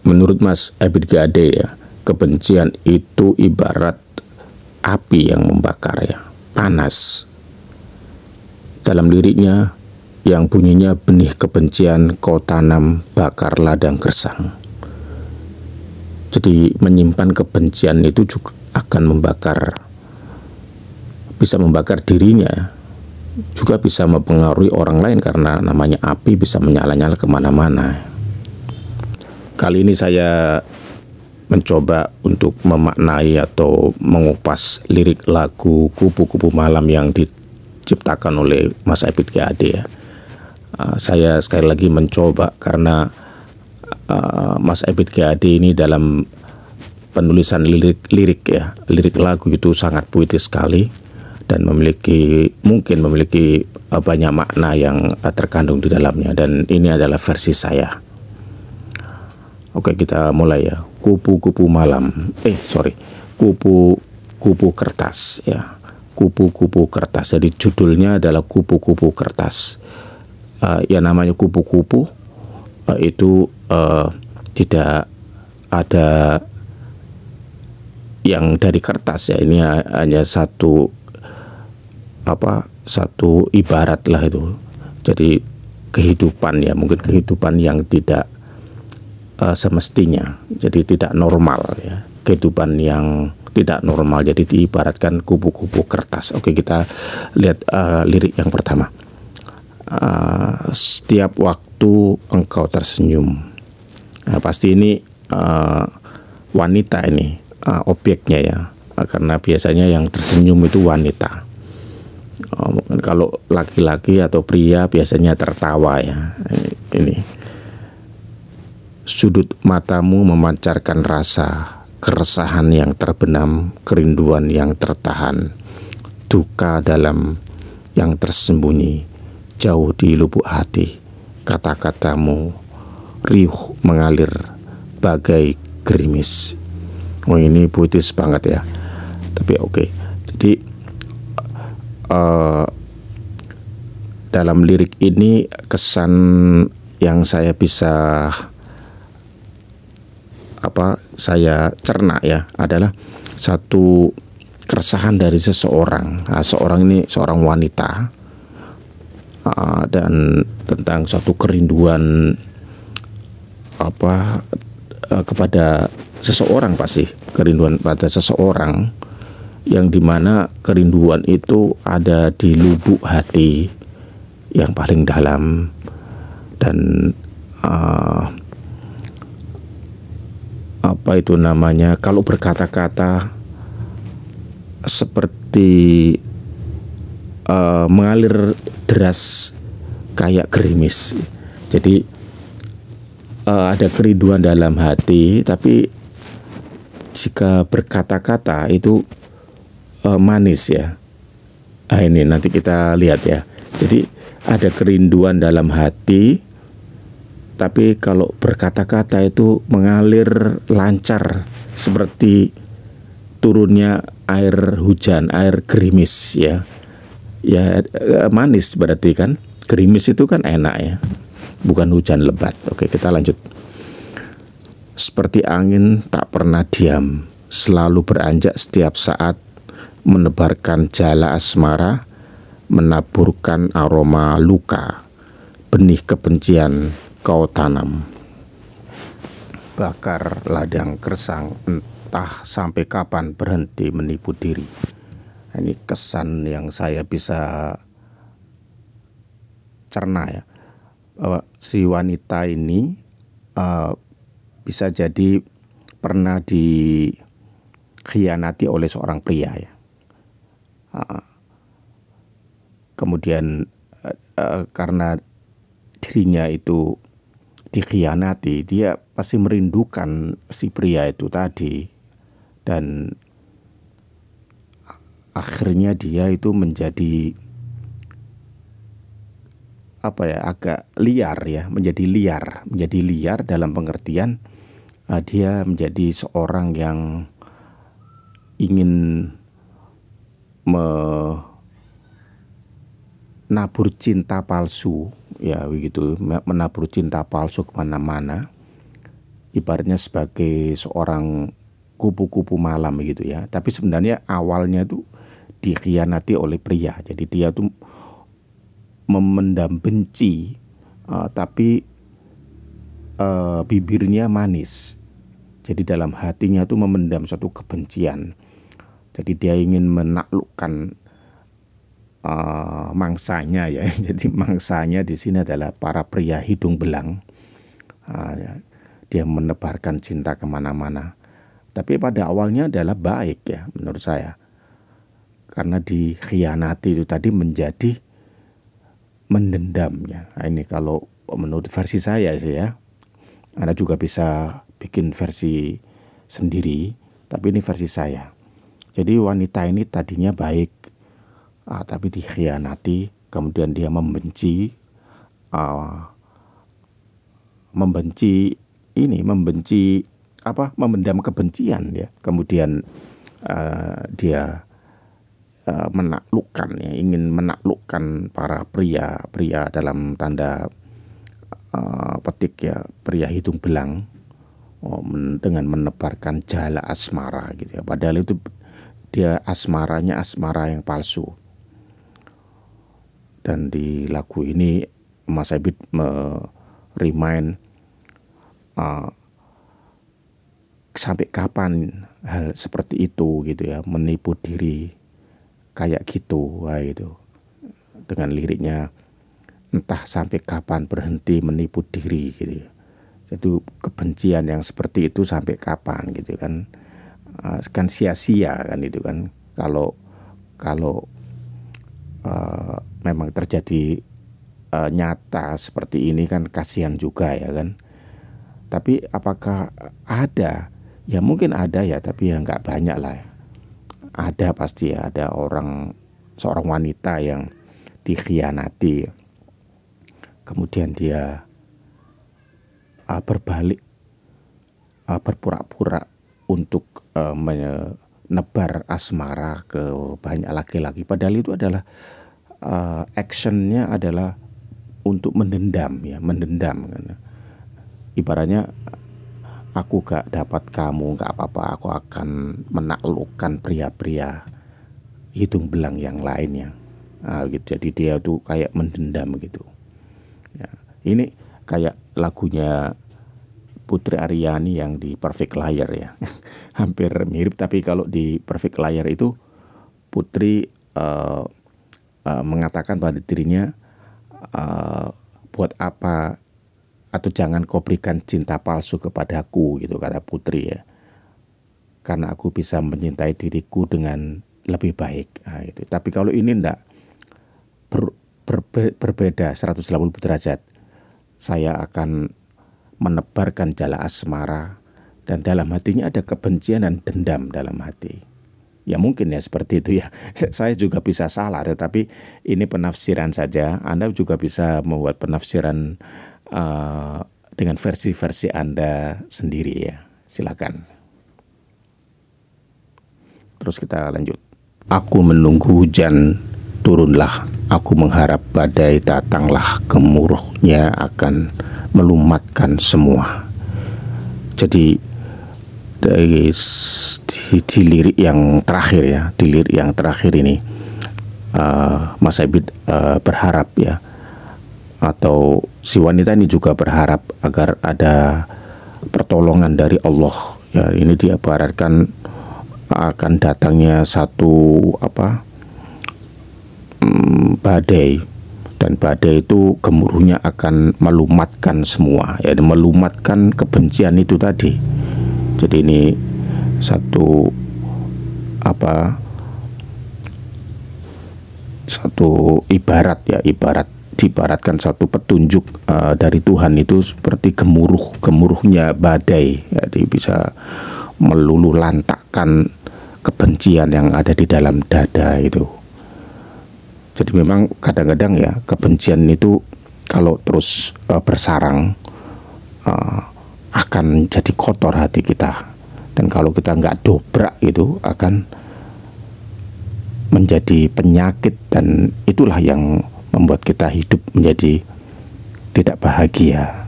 Menurut Mas Ebit Gade ya, kebencian itu ibarat api yang membakar ya, panas. Dalam liriknya yang bunyinya benih kebencian kau tanam bakar ladang gersang. Jadi menyimpan kebencian itu juga akan membakar, bisa membakar dirinya, juga bisa mempengaruhi orang lain karena namanya api bisa menyala-nyala kemana-mana. Kali ini saya mencoba untuk memaknai atau mengupas lirik lagu Kupu-Kupu Malam yang diciptakan oleh Mas Ebit Gade ya. Saya sekali lagi mencoba karena Mas Ebit Gade ini dalam penulisan lirik ya, lirik lagu itu sangat puitis sekali dan mungkin memiliki banyak makna yang terkandung di dalamnya, dan ini adalah versi saya. Oke, kita mulai ya. Kupu-kupu malam. Kupu-kupu kertas ya. Kupu-kupu kertas. Jadi judulnya adalah kupu-kupu kertas. Ya namanya kupu-kupu itu tidak ada yang dari kertas ya. Ini hanya satu ibarat lah itu. Jadi kehidupan ya, mungkin kehidupan yang tidak semestinya, jadi tidak normal ya, kehidupan yang tidak normal, jadi diibaratkan kupu-kupu kertas. Oke, kita lihat lirik yang pertama. Setiap waktu engkau tersenyum. Nah, pasti ini wanita ini objeknya ya, karena biasanya yang tersenyum itu wanita. Mungkin kalau laki-laki atau pria biasanya tertawa ya. Ini sudut matamu memancarkan rasa keresahan yang terbenam, kerinduan yang tertahan, duka dalam yang tersembunyi, jauh di lubuk hati. Kata-katamu riuh mengalir bagai gerimis. Oh, ini puitis banget ya. Tapi oke. Jadi dalam lirik ini kesan yang saya bisa saya cerna ya adalah satu keresahan dari seseorang. Nah, seorang wanita, dan tentang suatu kerinduan kepada seseorang, pasti kerinduan pada seseorang yang dimana kerinduan itu ada di lubuk hati yang paling dalam, dan kalau berkata-kata seperti mengalir deras kayak gerimis. Jadi ada kerinduan dalam hati, tapi jika berkata-kata itu manis ya. Nah, ini nanti kita lihat ya. Jadi ada kerinduan dalam hati, tapi kalau berkata-kata itu mengalir lancar seperti turunnya air hujan, air gerimis ya. Ya manis berarti kan. Gerimis itu kan enak ya, bukan hujan lebat. Oke, kita lanjut. Seperti angin tak pernah diam, selalu beranjak setiap saat, menebarkan jala asmara, menaburkan aroma luka, benih kebencian kau tanam, bakar ladang gersang, entah sampai kapan berhenti menipu diri. Ini kesan yang saya bisa cerna ya, bahwa si wanita ini bisa jadi pernah dikhianati oleh seorang pria ya. Kemudian karena dirinya itu dikhianati, dia pasti merindukan si pria itu tadi, dan akhirnya dia itu menjadi agak liar ya, menjadi liar dalam pengertian dia menjadi seorang yang ingin menabur cinta palsu ya, begitu, menabur cinta palsu kemana-mana, ibaratnya sebagai seorang kupu-kupu malam gitu ya. Tapi sebenarnya awalnya tuh dikhianati oleh pria. Jadi dia tuh memendam benci, tapi bibirnya manis. Jadi dalam hatinya tuh memendam satu kebencian. Jadi dia ingin menaklukkan mangsanya ya. Jadi mangsanya di sini adalah para pria hidung belang. Dia menebarkan cinta kemana-mana. Tapi pada awalnya adalah baik ya menurut saya. Karena dikhianati itu tadi menjadi mendendam ya. Nah, ini kalau menurut versi saya sih ya. Anda juga bisa bikin versi sendiri. Tapi ini versi saya. Jadi wanita ini tadinya baik. Tapi dikhianati. Kemudian dia membenci. Memendam kebencian ya. Kemudian dia menaklukkan ya, ingin menaklukkan para pria dalam tanda petik ya, pria hidung belang, dengan menebarkan jala asmara gitu ya. Padahal itu dia asmaranya asmara yang palsu. Dan di lagu ini Mas Abid remind sampai kapan hal seperti itu gitu ya, menipu diri kayak gitu, gitu. Dengan liriknya, entah sampai kapan berhenti menipu diri gitu. Jadi kebencian yang seperti itu sampai kapan gitu kan? Kan sia-sia kan itu kan. Kalau memang terjadi nyata seperti ini kan kasihan juga ya kan. Tapi apakah ada? Ya mungkin ada ya, tapi ya nggak banyak lah. Ada pasti ya, ada seorang wanita yang dikhianati. Kemudian dia berbalik, berpura-pura untuk menebar asmara ke banyak laki-laki. Padahal itu adalah actionnya adalah untuk mendendam ya, mendendam kan. Ibaratnya, aku gak dapat kamu, gak apa-apa, aku akan menaklukkan pria-pria hidung belang yang lainnya. Gitu. Jadi dia tuh kayak mendendam gitu. Ya, ini kayak lagunya Putri Aryani yang di Perfect Liar ya. Hampir mirip, tapi kalau di Perfect Liar itu Putri mengatakan pada dirinya, buat apa, atau jangan kau berikan cinta palsu kepadaku gitu, kata Putri ya. Karena aku bisa mencintai diriku dengan lebih baik. Gitu. Tapi kalau ini enggak, berbeda 180 derajat. Saya akan menebarkan jala asmara, dan dalam hatinya ada kebencian dan dendam dalam hati. Ya mungkin ya seperti itu ya. Saya juga bisa salah, tetapi ini penafsiran saja. Anda juga bisa membuat penafsiran dengan versi-versi Anda sendiri ya. Silakan. Terus kita lanjut. Aku menunggu hujan, turunlah. Aku mengharap badai, datanglah. Gemuruhnya akan melumatkan semua. Jadi di lirik yang terakhir ya, di lirik yang terakhir ini Mas Abid berharap ya, atau si wanita ini juga berharap agar ada pertolongan dari Allah ya. Ini diibaratkan akan datangnya satu badai, dan badai itu gemuruhnya akan melumatkan semua ya, melumatkan kebencian itu tadi. Jadi ini satu ibarat ya, diibaratkan satu petunjuk dari Tuhan itu seperti gemuruhnya badai ya, dia bisa meluluh lantakkan kebencian yang ada di dalam dada itu. Jadi memang kadang-kadang ya, kebencian itu kalau terus bersarang akan jadi kotor hati kita, dan kalau kita nggak dobrak itu akan menjadi penyakit, dan itulah yang membuat kita hidup menjadi tidak bahagia.